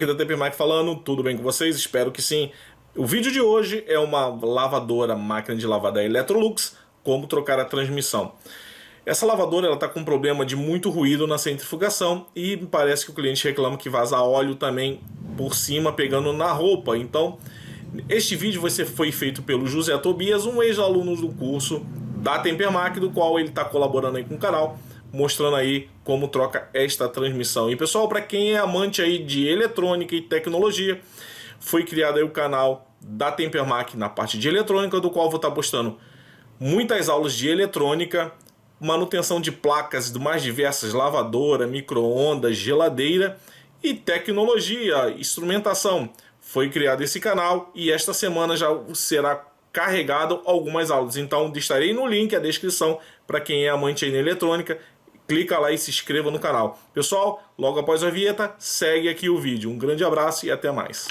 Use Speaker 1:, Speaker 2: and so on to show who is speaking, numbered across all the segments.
Speaker 1: Aqui da TP Mac falando, tudo bem com vocês? Espero que sim. O vídeo de hoje é uma lavadora, máquina de lavar da Electrolux, como trocar a transmissão. Essa lavadora ela está com um problema de muito ruído na centrifugação e parece que o cliente reclama que vaza óleo também por cima pegando na roupa. Então, este vídeo foi feito pelo José Tobias, um ex-aluno do curso da Tempermac, do qual ele está colaborando aí com o canal, mostrando aí como troca esta transmissão. E pessoal, para quem é amante aí de eletrônica e tecnologia, foi criado aí o canal da Tempermac na parte de eletrônica, do qual vou estar postando muitas aulas de eletrônica, manutenção de placas do mais diversas, lavadora, micro-ondas, geladeira e tecnologia, instrumentação. Foi criado esse canal e esta semana já será carregado algumas aulas. Então deixarei no link a descrição para quem é amante aí na eletrônica. Clica lá e se inscreva no canal. Pessoal, logo após a vinheta, segue aqui o vídeo. Um grande abraço e até mais.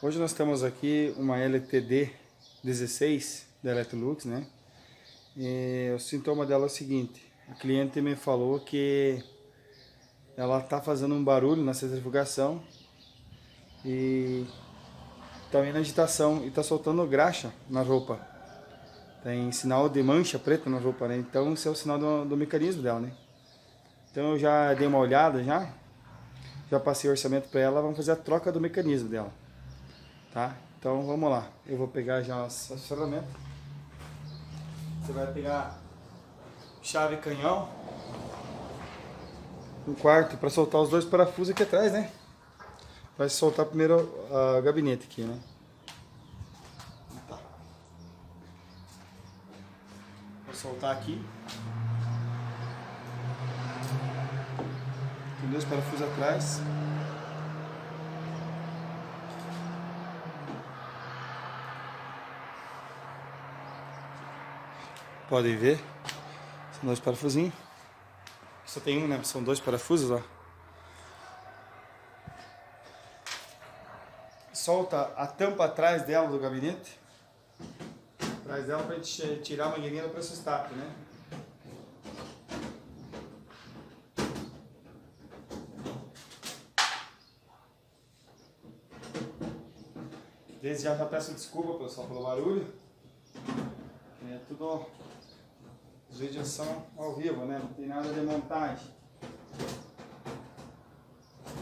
Speaker 2: Hoje nós temos aqui uma LTD 16 da Electrolux, né? E o sintoma dela é o seguinte: a cliente me falou que ela tá fazendo um barulho na centrifugação e também na agitação e tá soltando graxa na roupa. Tem sinal de mancha preta na roupa, né? Então esse é o sinal do mecanismo dela, né? Então eu já dei uma olhada, já passei o orçamento para ela, vamos fazer a troca do mecanismo dela. Tá? Então vamos lá, eu vou pegar já as ferramentas. Você vai pegar chave canhão, um quarto para soltar os dois parafusos aqui atrás, né? Vai soltar primeiro o gabinete aqui, né? Tá. Vou soltar aqui. Tem dois parafusos atrás. Podem ver, são dois parafusinhos. Só tem um, né? São dois parafusos, ó. Solta a tampa atrás dela do gabinete. Atrás dela pra gente tirar a mangueirinha do pressostato, né? Desde já peço desculpa, pessoal, pelo barulho. É tudo... Os vídeos são ao vivo, né? Não tem nada de montagem.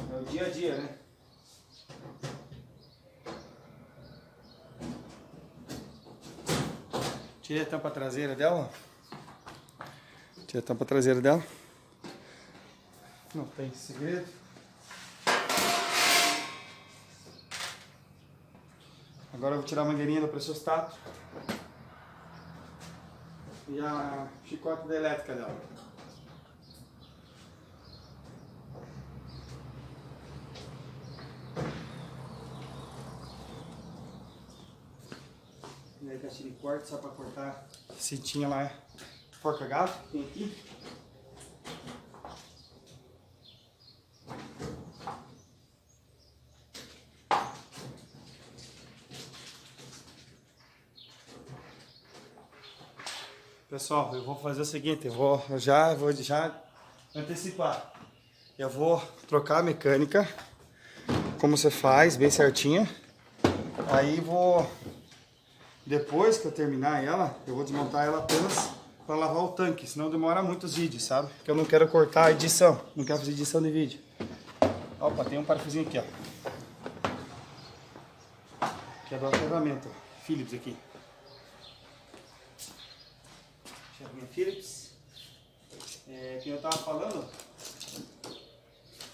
Speaker 2: É o dia a dia, né? Tirei a tampa traseira dela. Tirei a tampa traseira dela. Não tem segredo. Agora eu vou tirar a mangueirinha do pressostato e a chicote da elétrica dela. E aí caixinha de corte só para cortar a cintinha lá, porca-gato que tem aqui. Pessoal, eu vou fazer o seguinte, eu vou já antecipar. Eu vou trocar a mecânica, como você faz, bem certinha. Aí depois que eu terminar ela, eu vou desmontar ela apenas para lavar o tanque, senão demora muitos vídeos, sabe? Porque eu não quero cortar a edição, não quero fazer edição de vídeo. Opa, tem um parafusinho aqui, ó. Que é da ferramenta, Phillips aqui. Chavinha Phillips. Que eu tava falando,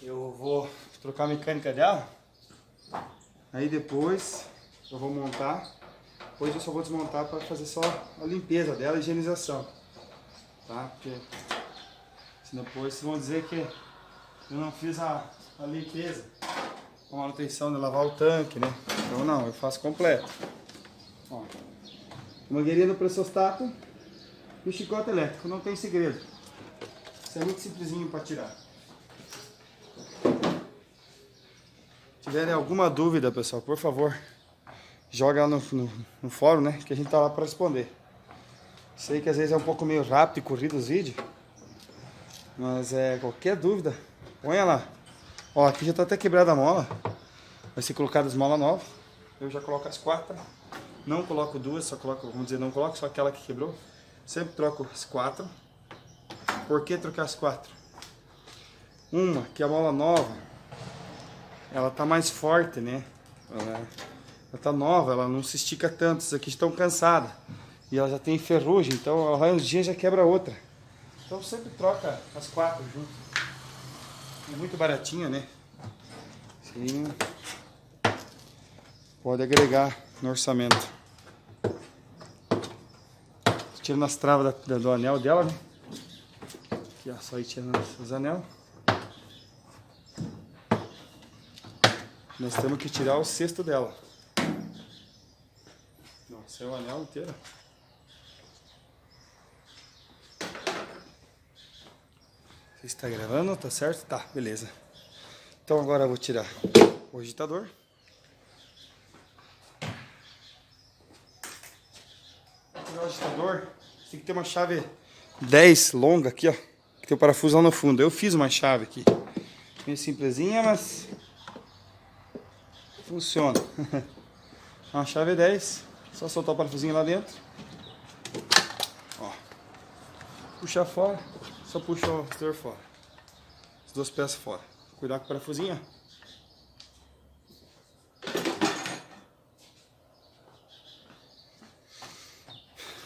Speaker 2: eu vou trocar a mecânica dela. Aí depois eu vou montar. Hoje eu só vou desmontar para fazer só a limpeza dela, a higienização. Tá? Porque senão depois vocês vão dizer que eu não fiz a limpeza, a manutenção de lavar o tanque, né? Então não, eu faço completo. Ó, mangueirinha no pressostato. E o chicote elétrico, não tem segredo. Isso é muito simplesinho para tirar. tiverem alguma dúvida, pessoal, por favor, joga lá no fórum, né? Que a gente tá lá para responder. Sei que às vezes é um pouco meio rápido e corrido os vídeos, mas qualquer dúvida, ponha lá. Ó, aqui já tá até quebrada a mola. Vai ser colocada as molas novas. Eu já coloco as 4. Não coloco 2, só coloco, vamos dizer, não coloco só aquela que quebrou. Sempre troco as 4. Por que trocar as 4? Uma, que a mola nova, ela tá mais forte, né? Ela tá nova, ela não se estica tanto. Essas aqui estão cansadas. E ela já tem ferrugem, então ela vai uns dias e já quebra outra. Então sempre troca as 4 juntas. É muito baratinha, né? Sim. Pode agregar no orçamento. Tirando as travas do anel dela, né? Aqui, ó, só ir tirando os anel. Nós temos que tirar o cesto dela. Nossa, é o anel inteiro. Você está gravando? Tá certo? Tá, beleza. Então agora eu vou tirar o agitador. O agitador, tem que ter uma chave 10 longa aqui, ó, que tem o parafuso lá no fundo. Eu fiz uma chave aqui, meio simplesinha, mas funciona. Uma chave 10, só soltar o parafusinho lá dentro, ó, puxar fora, só puxa o exterior fora, as 2 peças fora. Cuidar com o parafusinho.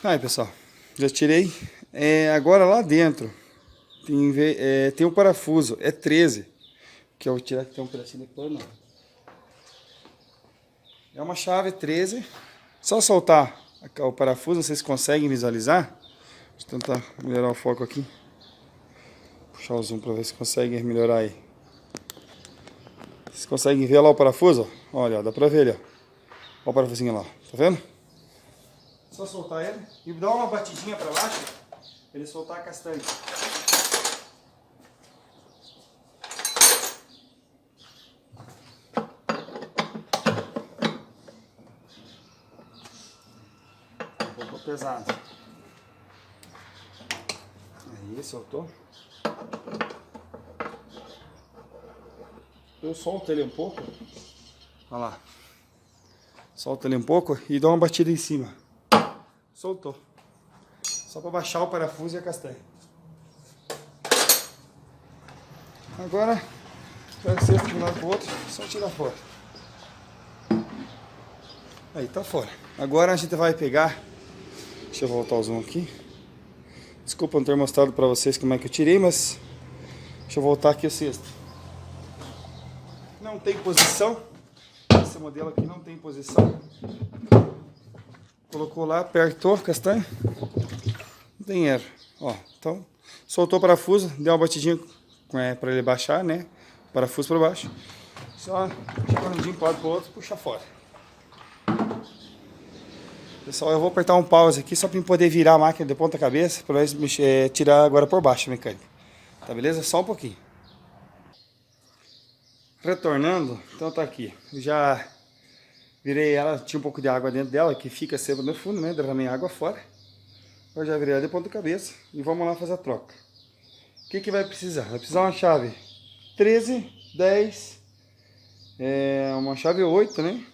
Speaker 2: Aí, pessoal, já tirei. Agora lá dentro tem um parafuso, é 13, que eu vou tirar, que tem um pedacinho de pano. É uma chave 13, só soltar o parafuso, vocês conseguem visualizar. Deixa eu tentar melhorar o foco aqui. Puxar o zoom para ver se conseguem melhorar aí. Vocês conseguem ver lá o parafuso? Olha, dá pra ver ele, ó. Olha o parafusinho lá, tá vendo? Só soltar ele e dar uma batidinha para baixo para ele soltar a castanha. Um pouco pesado. Aí, soltou. Eu solto ele um pouco. Olha lá. Solto ele um pouco e dou uma batida em cima. Soltou. Só para baixar o parafuso e a castanha. Agora, pega o cesto de um lado para o outro, só tirar fora. Aí, tá fora. Agora a gente vai pegar... Deixa eu voltar o zoom aqui. Desculpa não ter mostrado para vocês como é que eu tirei, mas... Deixa eu voltar aqui o cesto. Não tem posição. Esse modelo aqui não tem posição. Colocou lá, apertou a castanha. Não tem erro. Ó, então, soltou o parafuso, deu uma batidinha para ele baixar, né? Parafuso para baixo. Só puxa um para o lado para o outro, puxa fora. Pessoal, eu vou apertar um pause aqui só para poder virar a máquina de ponta cabeça para nós tirar agora por baixo a mecânica. Tá beleza? Só um pouquinho. Retornando, então tá aqui. Eu já virei ela, tinha um pouco de água dentro dela, que fica sempre no fundo, né? Derramei água fora. Eu já virei ela de ponta cabeça e vamos lá fazer a troca. O que vai precisar? Vai precisar uma chave 13, 10, uma chave 8, né?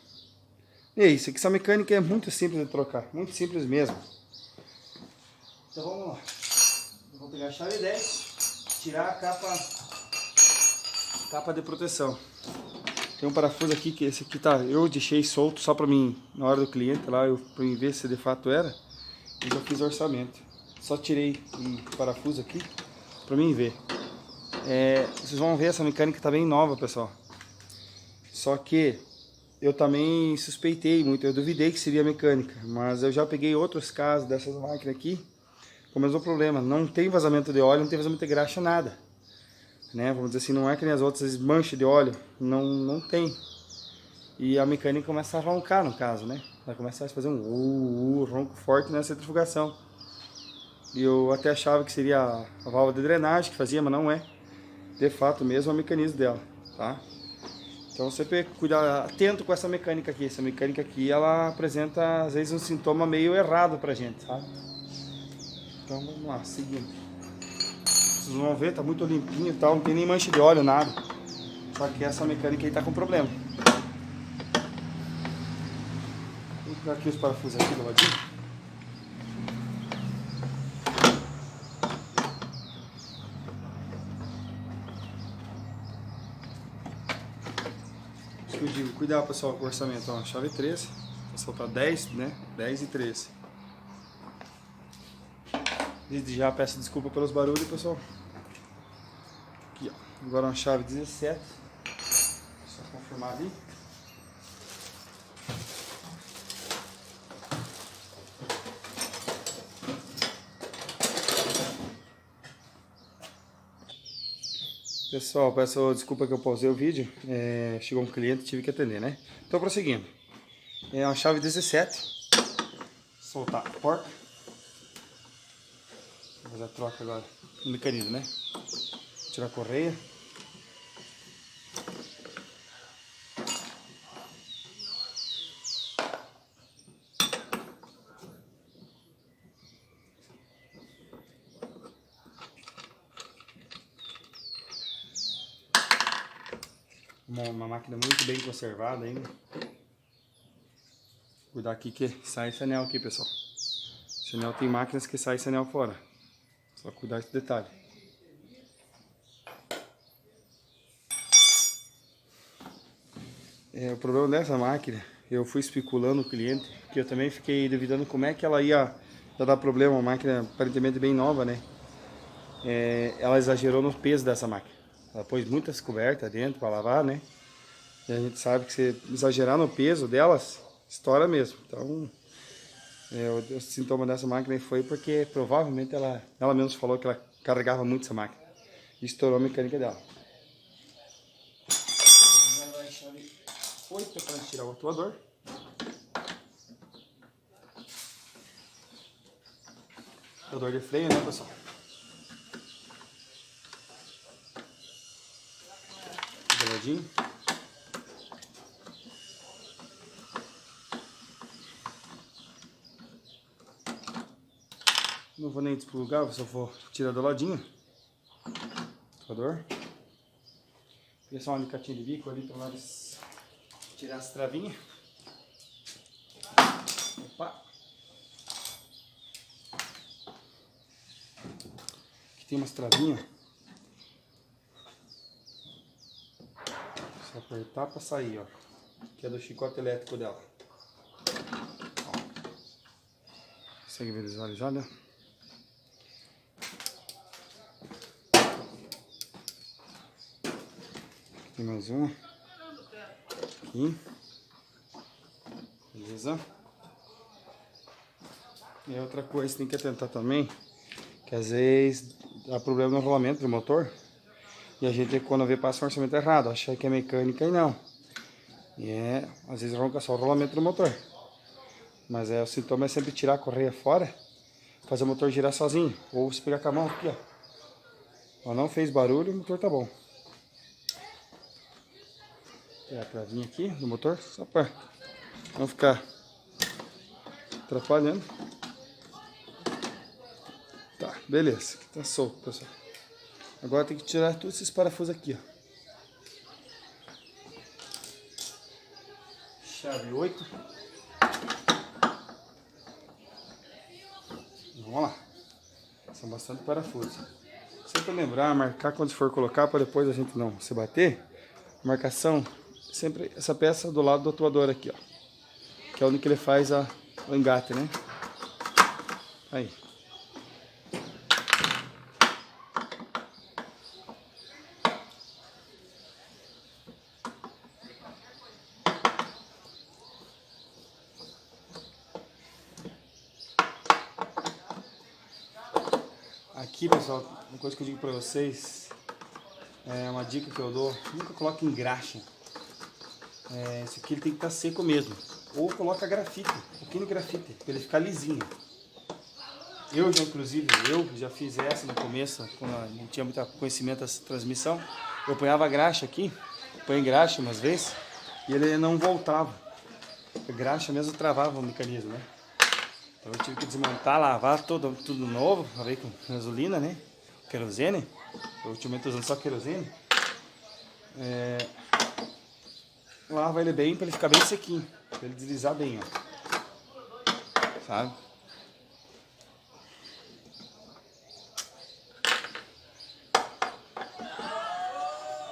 Speaker 2: E é isso, aqui essa mecânica é muito simples de trocar, muito simples mesmo. Então vamos lá. Eu vou pegar a chave 10, tirar a capa de proteção. Tem um parafuso aqui, que esse aqui tá, eu deixei solto só para mim, na hora do cliente lá, para mim ver se de fato era. Eu já fiz o orçamento. Só tirei um parafuso aqui para mim ver. Vocês vão ver, essa mecânica tá bem nova, pessoal. Só que eu também suspeitei muito, eu duvidei que seria mecânica, mas eu já peguei outros casos dessas máquinas aqui com o mesmo problema. Não tem vazamento de óleo, não tem vazamento de graxa, nada. Né? Vamos dizer assim, não é que nem as outras manchas de óleo, não tem. E a mecânica começa a roncar no caso, né? Vai começar a fazer um ronco forte na centrifugação. E eu até achava que seria a válvula de drenagem que fazia, mas não é. De fato mesmo é o mecanismo dela, tá? Então sempre cuidar, atento com essa mecânica aqui. Essa mecânica aqui, ela apresenta às vezes um sintoma meio errado pra gente, sabe? Então vamos lá, seguindo. Vocês vão ver, tá muito limpinho e tal, não tem nem mancha de óleo, nada. Só que essa mecânica aí tá com problema. Vou pegar aqui os parafusos aqui do ladinho. Eu digo, cuidado pessoal com o orçamento, ó, chave 13, passou para 10, né? 10 e 13. Desde já peço desculpa pelos barulhos, pessoal. Aqui, ó. Agora uma chave 17. Só confirmar ali. Pessoal, peço desculpa que eu pausei o vídeo, chegou um cliente, tive que atender, né? Então, prosseguindo. É uma chave 17. Soltar a porta. Vou fazer a troca agora no mecanismo, né? Tirar a correia. Uma máquina muito bem conservada ainda. Cuidar aqui que sai esse anel aqui, pessoal. Esse anel tem máquinas que sai esse anel fora. Só cuidar desse detalhe. O problema dessa máquina, eu fui especulando o cliente, que eu também fiquei duvidando como é que ela ia dar problema. Uma máquina aparentemente bem nova, né? Ela exagerou no peso dessa máquina. Ela pôs muitas cobertas dentro para lavar, né? E a gente sabe que se exagerar no peso delas, estoura mesmo. Então, o sintoma dessa máquina foi porque provavelmente ela mesmo falou que ela carregava muito essa máquina. E estourou a mecânica dela. Agora a chave 8 para tirar o atuador. Atuador de freio, né, pessoal? Geladinho. Não vou nem desplugar, só vou tirar do ladinho. Atuador. Vou só um alicatinho de bico ali para nós tirar as travinhas. Opa! Aqui tem umas travinhas. Só apertar para sair, ó. Que é do chicote elétrico dela. Ó. Consegue visualizar, né? Tem mais uma. Aqui. Beleza. E outra coisa que tem que atentar também, que às vezes dá problema no rolamento do motor. E a gente, quando vê, passa um orçamento errado, acha que é mecânica e não. E às vezes ronca só o rolamento do motor. Mas o sintoma é sempre tirar a correia fora, fazer o motor girar sozinho. Ou se pegar com a mão aqui, ó. Ó, não fez barulho, o motor tá bom. Tem a travinha aqui do motor, só para não ficar atrapalhando. Tá, beleza, aqui tá solto, pessoal. Agora tem que tirar todos esses parafusos aqui, ó. Chave 8. Vamos lá. São bastante parafusos. Sempre lembrar, marcar quando for colocar, para depois a gente não se bater. Marcação, sempre essa peça do lado do atuador aqui, ó. Que é onde que ele faz o engate, né? Aí. Aqui, pessoal, uma coisa que eu digo pra vocês, uma dica que eu dou, nunca coloque engraxa. Esse aqui ele tem que estar seco mesmo. Ou coloca grafite, um pouquinho de grafite, para ele ficar lisinho. Eu já fiz essa no começo, quando não tinha muito conhecimento dessa transmissão. Eu ponhava graxa aqui põe graxa umas vezes e ele não voltava. A graxa mesmo travava o mecanismo, né? Então eu tive que desmontar, lavar tudo novo, pra ver com gasolina, né? Querosene. Eu ultimamente tô usando só querosene. Lava ele bem pra ele ficar bem sequinho, pra ele deslizar bem, ó. Sabe?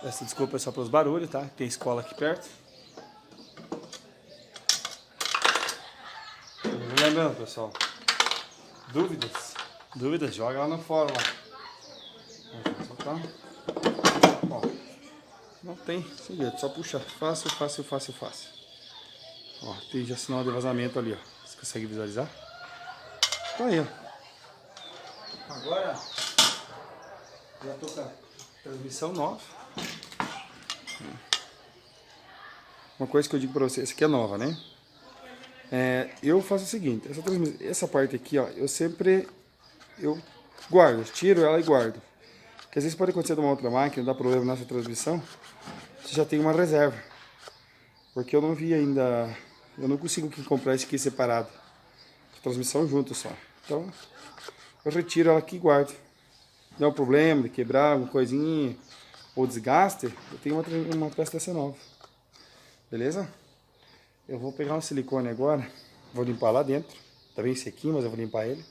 Speaker 2: Peço desculpa só pelos barulhos, tá? Tem escola aqui perto. Lembrando, pessoal, dúvidas, joga lá no fórum lá. Ó, não tem segredo, só puxar, fácil. Ó, tem já sinal de vazamento ali, ó. Você consegue visualizar? Tá aí, ó. Agora já tô com a transmissão nova. Uma coisa que eu digo pra vocês, essa aqui é nova, né? Eu faço o seguinte, essa parte aqui, ó, eu guardo, tiro ela e guardo. Porque às vezes pode acontecer de uma outra máquina, dar problema nessa transmissão, você já tem uma reserva. Porque eu não vi ainda, eu não consigo comprar esse aqui separado. A transmissão junto só. Então, eu retiro ela aqui e guardo. Não é um problema de quebrar alguma coisinha ou desgaste, eu tenho uma peça dessa nova. Beleza? Eu vou pegar um silicone agora, vou limpar lá dentro. Tá bem sequinho, mas eu vou limpar ele.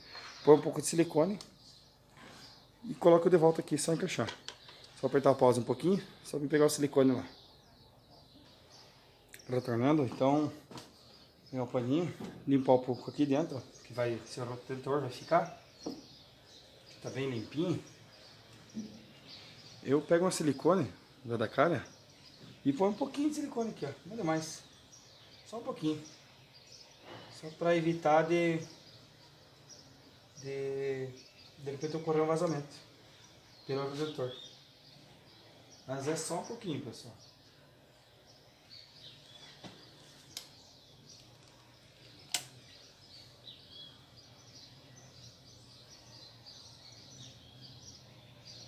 Speaker 2: Põe um pouco de silicone e coloco de volta aqui, só encaixar. Só apertar o pause um pouquinho, só me pegar o silicone lá. Retornando, então, pegar o paninho, limpar um pouco aqui dentro, ó, que vai ser o rotetor, vai ficar. Tá bem limpinho. Eu pego um silicone da calha e põe um pouquinho de silicone aqui, ó, nada mais. Só um pouquinho. Só para evitar de repente ocorrer um vazamento pelo redutor. Mas é só um pouquinho, pessoal.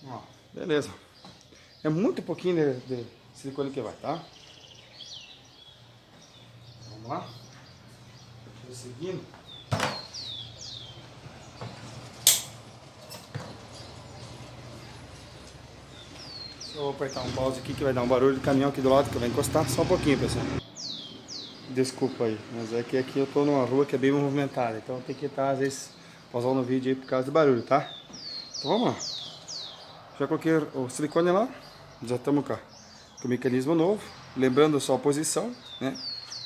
Speaker 2: Ó, beleza. É muito pouquinho de silicone que vai, tá? Vamos lá. Seguindo. Só vou apertar um pause aqui que vai dar um barulho de caminhão aqui do lado que vai encostar. Só um pouquinho, pessoal. Desculpa aí, mas é que aqui eu tô numa rua que é bem movimentada. Então tem que estar, às vezes, pausando o vídeo aí por causa do barulho, tá? Então vamos lá. Já coloquei o silicone lá. Já estamos com o mecanismo novo. Lembrando só a posição, né?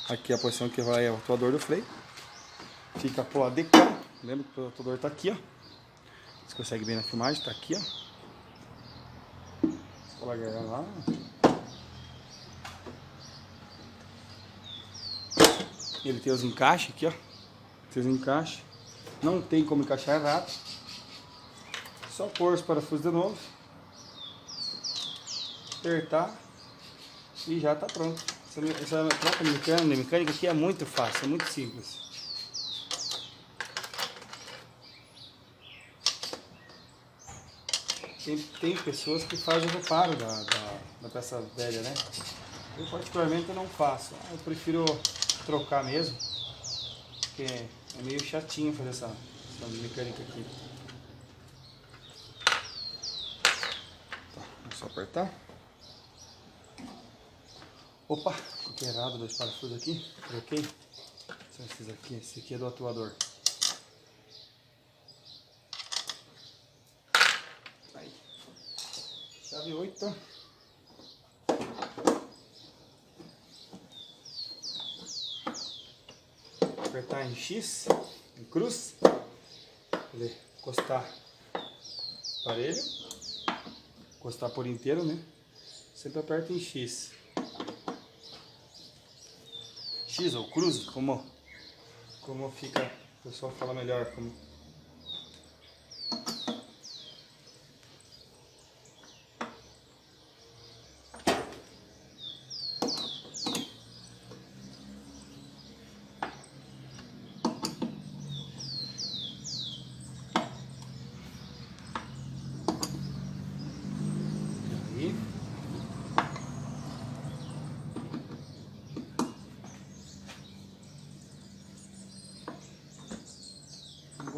Speaker 2: Aqui é a posição que vai o atuador do freio. Fica pro lado de cá. Lembra que o atuador tá aqui, ó. Você consegue ver na filmagem, tá aqui, ó. Vou largar lá. Ele tem os encaixes aqui, ó. Tem os encaixes. Não tem como encaixar errado. Só pôr os parafusos de novo. Apertar. E já tá pronto. Essa troca mecânica aqui é muito fácil, é muito simples. Tem pessoas que fazem o reparo da peça velha, né? Eu particularmente não faço. Eu prefiro trocar mesmo, porque é meio chatinho fazer essa mecânica aqui. Tá, é só apertar. Opa, coloquei errado dois parafusos aqui. Troquei. São esses aqui. Esse aqui é do atuador. Aí. Chave 8. Apertar em X, em cruz. Ele encostar o aparelho. Encostar por inteiro, né? Sempre aperta em X. X ou cruz, como fica, o pessoal fala melhor.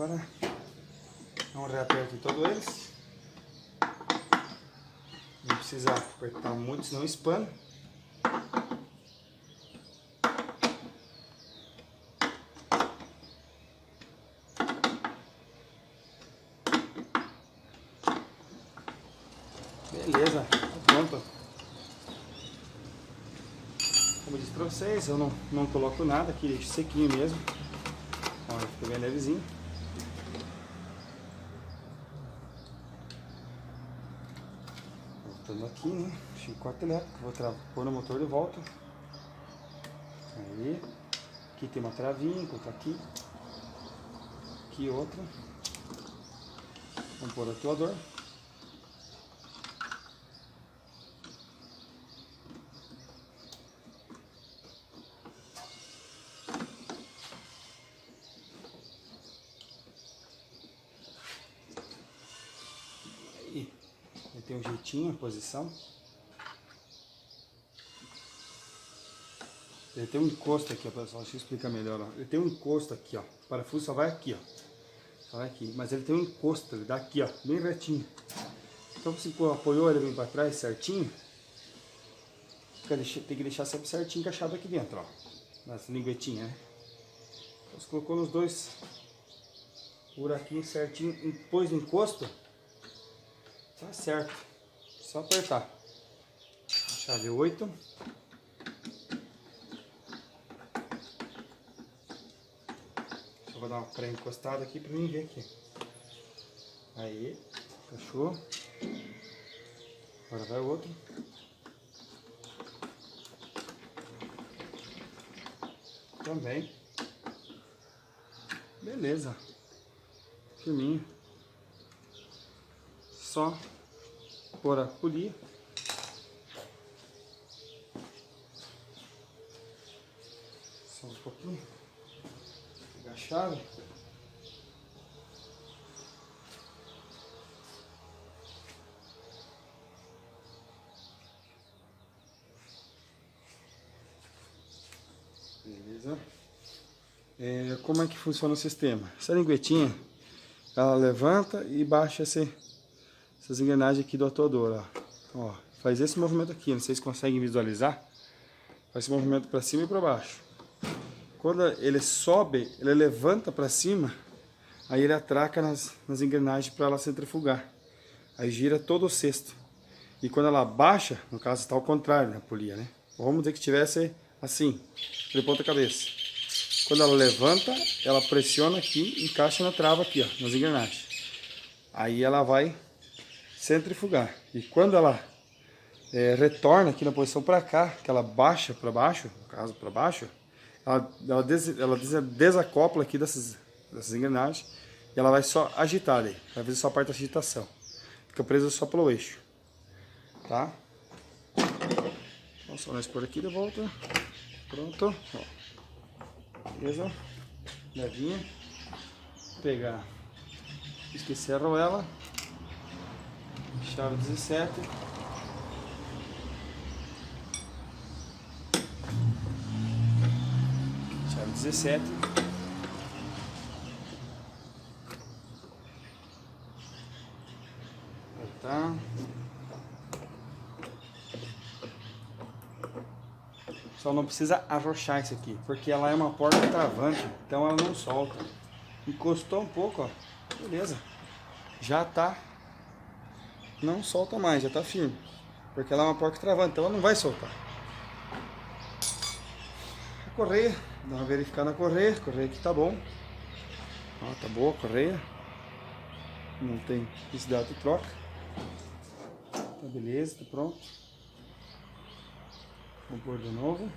Speaker 2: Agora, dá um reaperto em todos eles. Não precisa apertar muito, senão espana. Beleza, tá pronto. Como eu disse pra vocês, eu não coloco nada aqui, deixo sequinho mesmo. Olha, fica bem levezinho. Voltando aqui, né? Chicote elétrico, vou pôr no motor de volta. Aí, aqui tem uma travinha, colocar aqui. Aqui outra. Vamos pôr o atuador. Aí tem um jeitinho, a posição. Ele tem um encosto aqui, ó, pessoal, deixa eu explicar melhor, ó. Ele tem um encosto aqui, ó, o parafuso só vai aqui, ó, só vai aqui, mas ele tem um encosto, ele dá aqui, ó, bem retinho. Então se apoiou ele bem para trás certinho, tem que deixar sempre certinho encaixado aqui dentro, ó, nessa linguetinha, né. Então, você colocou nos dois buraquinhos certinho, pôs no encosto, tá certo, só apertar. Chave 8. Vou dar uma pré-encostada aqui para mim ver aqui. Aí, fechou. Agora vai o outro. Também. Beleza. Firminho. Só pôr a polia. Só um pouquinho. Pegar a chave. Beleza. Como é que funciona o sistema? Essa linguetinha, ela levanta e baixa essas engrenagens aqui do atuador. Ó, faz esse movimento aqui, não sei se conseguem visualizar. Faz esse movimento para cima e para baixo. Quando ele sobe, ele levanta para cima, aí ele atraca nas engrenagens para ela centrifugar. Aí gira todo o cesto. E quando ela baixa, no caso está ao contrário na polia, né? Vamos dizer que tivesse assim, de ponta cabeça. Quando ela levanta, ela pressiona aqui e encaixa na trava aqui, ó, nas engrenagens. Aí ela vai centrifugar. E quando ela retorna aqui na posição para cá, que ela baixa para baixo, no caso para baixo, ela desacopla aqui dessas engrenagens e ela vai só agitar ali, vai fazer só a parte da agitação. Fica presa só pelo eixo, tá? Vamos só nós por aqui de volta. Pronto, ó. Beleza? Levinha. Pegar, esqueci a arruela, chave 17. Chave 17. Tá. Só não precisa arrochar isso aqui, porque ela é uma porta travante, então ela não solta. Encostou um pouco, ó, beleza. Já tá, não solta mais, já tá firme, porque ela é uma porta travante, então ela não vai soltar. A correia, dá uma verificada na correia aqui tá bom. Ó, tá boa a correia, não tem necessidade de troca. Tá beleza, tá pronto. Vamos pôr de novo.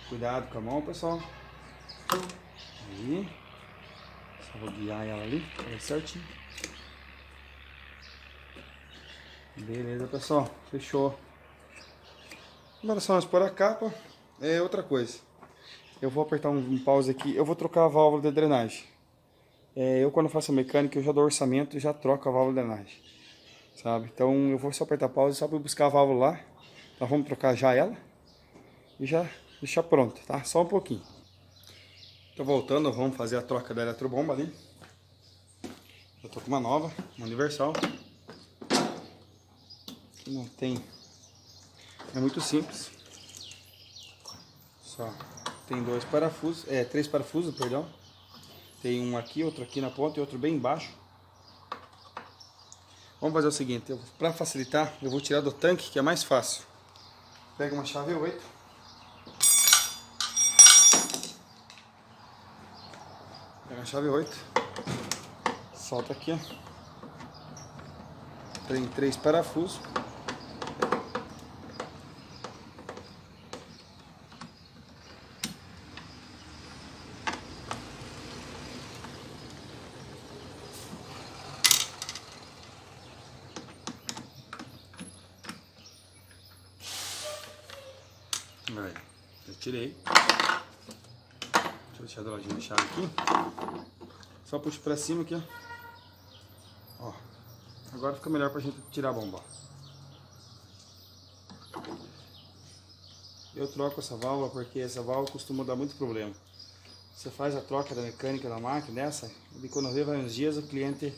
Speaker 2: Cuidado com a mão, pessoal. Aí. Só vou guiar ela ali, certinho. Beleza, pessoal. Fechou. Agora só nós pôr a capa. Outra coisa. Eu vou apertar um pause aqui. Eu vou trocar a válvula de drenagem. Eu quando faço a mecânica, eu já dou orçamento e já troco a válvula de drenagem. Sabe? Então eu vou só apertar pause só para buscar a válvula lá. Nós vamos trocar já ela. E já deixar pronto, tá? Só um pouquinho. Tô voltando, vamos fazer a troca da eletrobomba ali. Eu tô com uma nova, uma universal. Que não tem... É muito simples. Só tem três parafusos, perdão. Tem um aqui, outro aqui na ponta e outro bem embaixo. Vamos fazer o seguinte, para facilitar, eu vou tirar do tanque, que é mais fácil. Pega uma chave 8. Pega a chave 8, solta aqui, ó. Tem 3 parafusos. Aí, eu tirei. Deixa eu tirar da lojinha de chave aqui. Só puxo pra cima aqui, ó. Agora fica melhor pra gente tirar a bomba. Eu troco essa válvula porque essa válvula costuma dar muito problema. Você faz a troca da mecânica da máquina dessa, e quando vê vai uns dias o cliente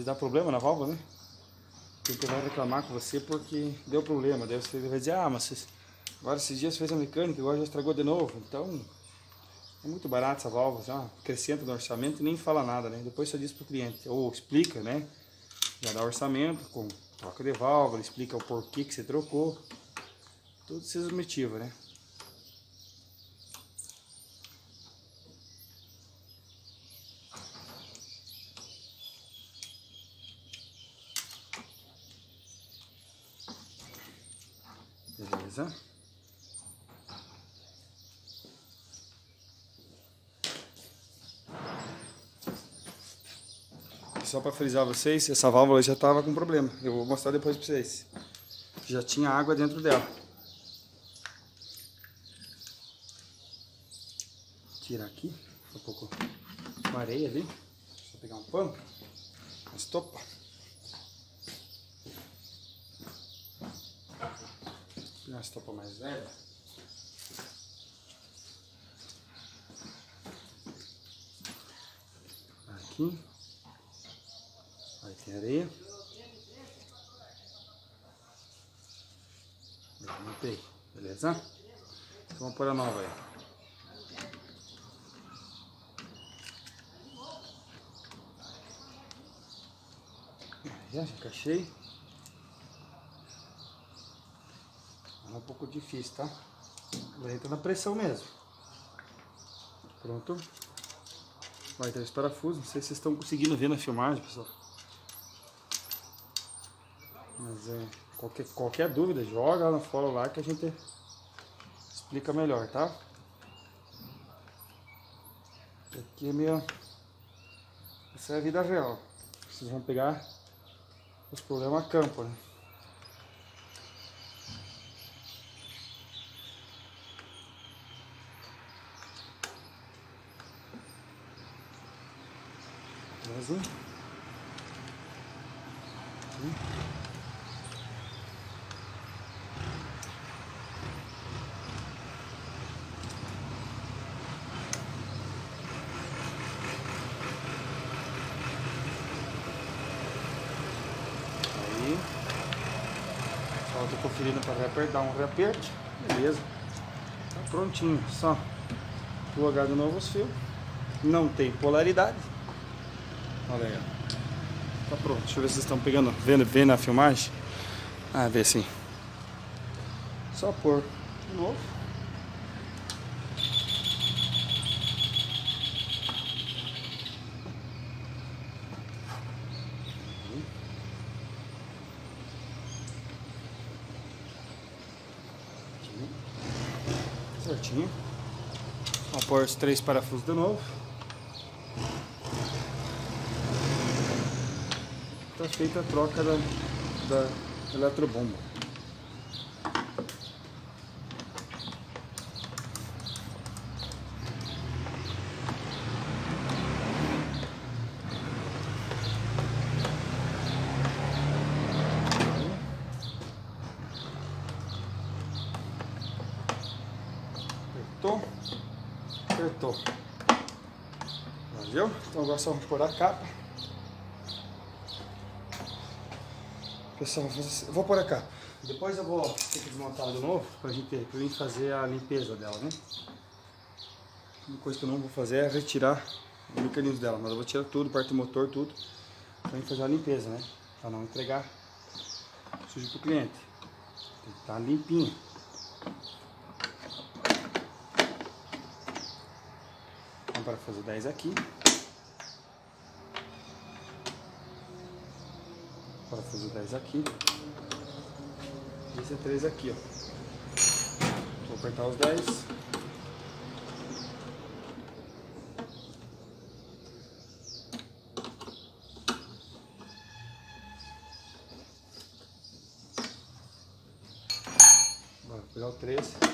Speaker 2: dá problema na válvula, né? O cliente vai reclamar com você porque deu problema. Daí você vai dizer, ah, mas agora esses dias fez a mecânica, agora já estragou de novo. Então é muito barato essa válvula, já acrescenta no orçamento e nem fala nada, né? Depois você diz pro cliente, ou explica, né? Já dá orçamento com troca de válvula, explica o porquê que você trocou. Tudo esses motivos, né? Beleza? Só para frisar vocês, essa válvula já estava com problema. Eu vou mostrar depois para vocês. Já tinha água dentro dela. Tirar aqui, um pouco de areia ali. Deixa eu pegar um pano, uma estopa. Pegar uma estopa mais velha. Aqui. Aí tem areia. Limpei, beleza? Então vamos pôr a nova aí. Já encaixei. É um pouco difícil, tá? Vai entrar na pressão mesmo. Pronto. Vai ter os parafusos. Não sei se vocês estão conseguindo ver na filmagem, pessoal. Mas qualquer dúvida, joga lá no fórum lá que a gente explica melhor, tá? Aqui é minha... Essa é a vida real. Vocês vão pegar os problemas a campo, né? Beleza? Aí, só tô conferindo para dar um reaperto, beleza? Tá prontinho, só plugar de novo os fios. Não tem polaridade. Olha aí, ó. Tá pronto, deixa eu ver se vocês estão pegando, vendo a filmagem. Ah, vê sim. Só pôr de novo. Certinho. Vou pôr os 3 parafusos de novo. Tá feita a troca da eletrobomba. Apertou. acertou. Valeu? Então agora só vou pôr a capa. Pessoal, eu vou pôr a capa. Depois eu vou ter que desmontar de novo pra gente fazer a limpeza dela, né? Uma coisa que eu não vou fazer é retirar os mecanismos dela, mas eu vou tirar tudo, parte do motor, tudo, pra gente fazer a limpeza, né? Pra não entregar sujo pro cliente. Tem que estar limpinho. Vamos para fazer 10 aqui. Para fazer 10 aqui. Esse é 3 aqui, ó. Vou apertar os 10. Vou pegar o 13.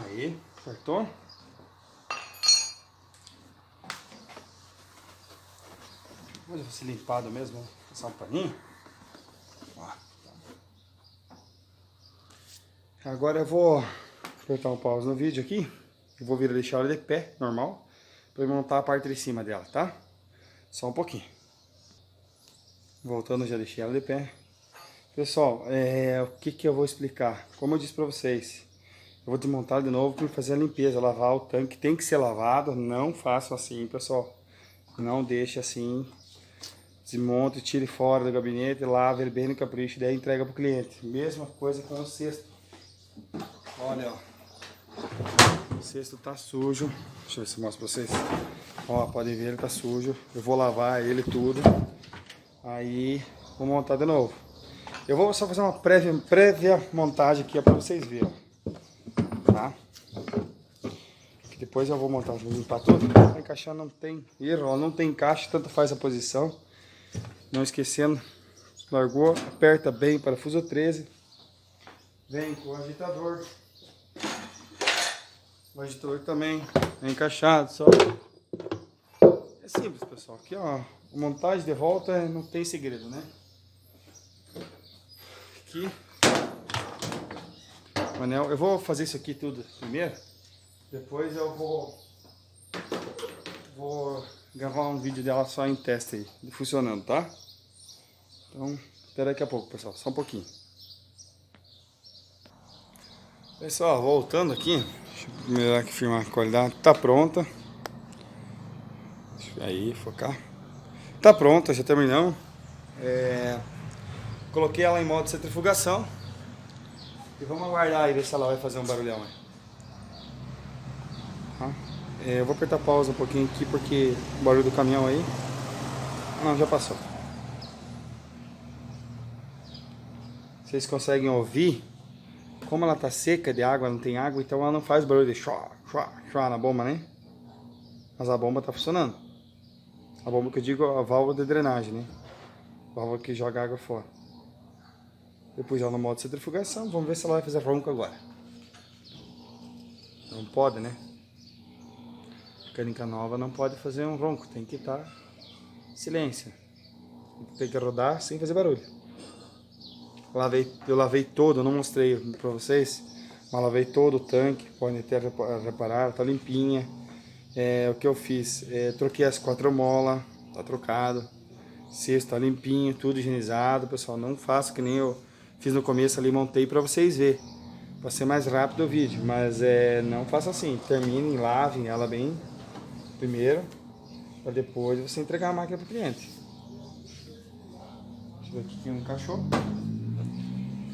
Speaker 2: Aí, apertou. Vou ser limpado mesmo, né? Passar um paninho. Ó. Agora eu vou apertar um pause no vídeo aqui. Eu vou deixar ela de pé, normal, para montar a parte de cima dela, tá? Só um pouquinho. Voltando, já deixei ela de pé. Pessoal, o que eu vou explicar? Como eu disse para vocês, eu vou desmontar de novo para fazer a limpeza, lavar o tanque. Tem que ser lavado, não façam assim, pessoal. Não deixe assim. Desmonte, tire fora do gabinete, lave ele bem no capricho, daí entrega para o cliente. Mesma coisa com o cesto. Olha, ó. O cesto tá sujo. Deixa eu ver se eu mostro para vocês. Ó, podem ver, ele tá sujo. Eu vou lavar ele tudo. Aí, vou montar de novo. Eu vou só fazer uma prévia montagem aqui para vocês verem. Tá? Que depois eu vou montar, vou limpar tudo. Para encaixar não tem erro, ó, não tem encaixe, tanto faz a posição. Não esquecendo, largou, aperta bem parafuso 13. Vem com o agitador. O agitador também é encaixado, só. É simples, pessoal. Aqui, ó, a montagem de volta não tem segredo, né? Aqui. O anel, eu vou fazer isso aqui tudo primeiro. Depois eu vou gravar um vídeo dela só em teste aí, funcionando, tá? Então, até daqui a pouco, pessoal, só um pouquinho. Pessoal, voltando aqui, deixa eu melhorar aqui, filmar a qualidade, tá pronta. Deixa eu aí, focar. Tá pronta, já terminamos. Coloquei ela em modo centrifugação. E vamos aguardar e ver se ela vai fazer um barulhão aí. Tá? Eu vou apertar pausa um pouquinho aqui porque o barulho do caminhão aí. Não, já passou. Vocês conseguem ouvir? Como ela tá seca de água, não tem água, então ela não faz barulho de chua, chua, chua na bomba, né? Mas a bomba tá funcionando. A bomba que eu digo é a válvula de drenagem, né? A válvula que joga água fora. Depois ela no modo centrifugação, vamos ver se ela vai fazer ronco agora. Não pode, né? Mecânica nova não pode fazer um ronco, tem que estar silêncio. Tem que rodar sem fazer barulho. Eu lavei todo, eu não mostrei para vocês, mas lavei todo o tanque, pode ter reparado, tá limpinha. O que eu fiz, troquei as 4 molas, tá trocado. Cesto tá limpinho, tudo higienizado, pessoal, não faço que nem eu fiz no começo ali, montei para vocês verem, para ser mais rápido o vídeo, mas não faça assim, terminem, lavem ela bem primeiro, para depois você entregar a máquina para o cliente. Deixa eu ver aqui que não encaixou.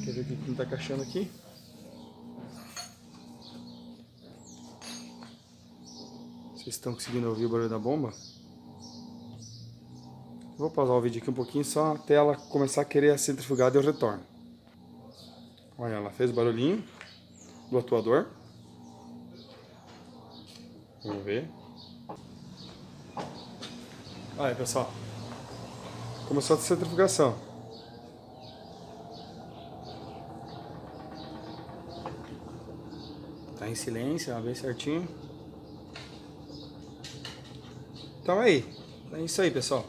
Speaker 2: Quer ver o que não está encaixando aqui? Vocês estão conseguindo ouvir o barulho da bomba? Vou pausar o vídeo aqui um pouquinho, só até ela começar a querer a centrifugada e eu retorno. Olha, ela fez barulhinho do atuador. Vamos ver. Olha, pessoal. Começou a centrifugação. Tá em silêncio, bem certinho. Então é isso aí, pessoal.